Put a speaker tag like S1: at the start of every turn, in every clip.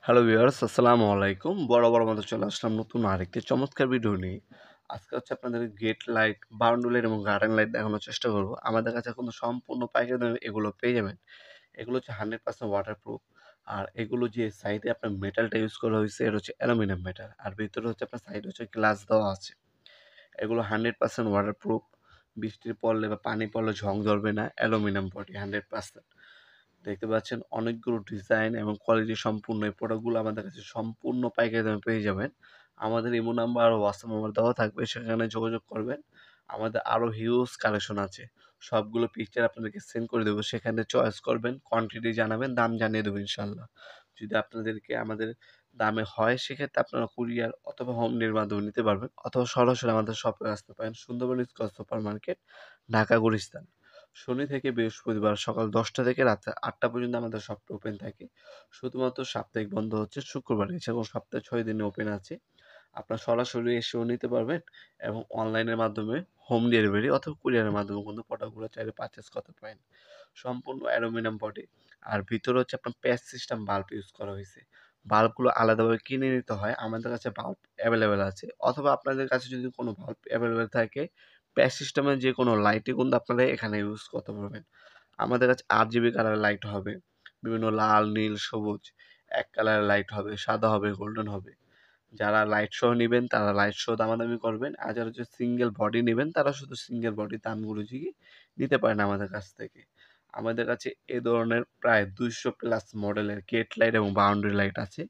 S1: Hello viewers, আসসালামু আলাইকুম। বরাবর মতো চলে আসলাম নতুন আরেকটি চমৎকার ভিডিও নিয়ে। আজকে হচ্ছে আপনাদের গেট লাইট, বারান্দা লাইট এবং গার্ডেন লাইট দেখানোর চেষ্টা করব। আমাদের কাছে কিন্তু সম্পূর্ণ পাইকারি দামে এগুলো পেয়ে যাবেন। এগুলো হচ্ছে 100% ওয়াটারপ্রুফ। আর এগুলো যে সাইডে আপনার মেটালটা ইউজ করা হয়েছে এটা হচ্ছে অ্যালুমিনিয়াম মেটাল। আর ভিতরে হচ্ছে আপনার সাইডে হচ্ছে গ্লাস দেওয়া আছে। এগুলো 100% ওয়াটারপ্রুফ। বৃষ্টির পড়লে বা পানি পড়লে ঝং ধরবে না। Aluminium body 100%। দেখতে পাচ্ছেন অনেকগুলো ডিজাইন এবং কোয়ালিটি সম্পূর্ণ এই প্রোডাক্টগুলো আমাদের কাছে সম্পূর্ণ পাইকারি দামে পেয়ে যাবেন। আমাদের ইমো নাম্বার আর হোয়াটসঅ্যাপ নাম্বার দেওয়া থাকবে, সেখানে যোগাযোগ করবেন। আমাদের আরও হিউজ কালেকশন আছে। সবগুলো পিকচার আপনাদেরকে সেন্ড করে দেবো। সেখানে চয়েস করবেন, কোয়ান্টিটি জানাবেন, দাম জানিয়ে দেবো ইনশাআল্লাহ। যদি আপনাদেরকে আমাদের দামে হয় সেক্ষেত্রে আপনারা কুরিয়ার অথবা হোম ডেলিভারির মাধ্যমে নিতে পারবেন, অথবা সরাসরি আমাদের শপে আসতে পারেন। Sundarban square supermarket, Dhaka Gulistan. শনি থেকে বৃহস্পতিবার সকাল ১০টা থেকে রাত ৮টা পর্যন্ত আমাদের শপটা ওপেন থাকে। শুধুমাত্র সাপ্তাহিক বন্ধ হচ্ছে শুক্রবার, এছাড়াও সপ্তাহে ৬ দিনে ওপেন আছে। আপনারা সরাসরি এসেও নিতে পারবেন এবং অনলাইনের মাধ্যমে হোম ডেলিভারি অথবা কুরিয়ারের মাধ্যমে কিন্তু প্রোডাক্টগুলো চাইলে পারচেজ করতে পারেন। সম্পূর্ণ অ্যালুমিনিয়াম বডি। আর ভিতরে হচ্ছে আপনার প্যাচ সিস্টেম বাল্ব ইউজ করা হয়েছে। বাল্বগুলো আলাদাভাবে কিনে নিতে হয়। আমাদের কাছে বাল্ব অ্যাভেলেবেল আছে, অথবা আপনাদের কাছে যদি কোনো বাল্ব অ্যাভেলেবেল থাকে, প্যাচ সিস্টেমের যে কোনো লাইটই কিন্তু আপনারা এখানে ইউজ করতে পারবেন। আমাদের কাছে 8 জিবি কালারের লাইট হবে, বিভিন্ন লাল, নীল, সবুজ, এক কালারের লাইট হবে, সাদা হবে, গোল্ডেন হবে। যারা লাইট সহ নিবেন তারা লাইট সহ দামাদামি করবেন, আর যারা হচ্ছে সিঙ্গেল বডি নেবেন তারা শুধু সিঙ্গেল বডি দামগুলো দিয়ে নিতে পারেন আমাদের কাছ থেকে। আমাদের কাছে এ ধরনের প্রায় 200 প্লাস মডেলের গেট লাইট এবং বাউন্ডারি লাইট আছে।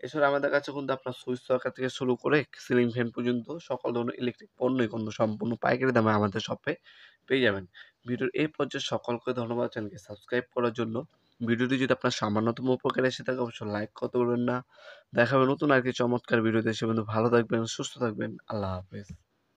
S1: এছাড়া আমাদের কাছে কিন্তু আপনার সুইচ সকেট থেকে শুরু করে সিলিং ফ্যান পর্যন্ত সকল ধরনের ইলেকট্রিক পণ্যই কিন্তু সম্পূর্ণ পাইকারি দামে আমাদের শপে পেয়ে যাবেন। ভিডিওর এই পর্যায়ে সকলকে ধন্যবাদ, চ্যানেলকে সাবস্ক্রাইব করার জন্য। ভিডিওটি যদি আপনার সামান্যতম উপকারে এসে থাকে অবশ্যই লাইক করতে বলবেন না। দেখা হবে নতুন আরেকটি চমৎকার ভিডিওতে। সে পর্যন্ত ভালো থাকবেন, সুস্থ থাকবেন। আল্লাহ হাফেজ।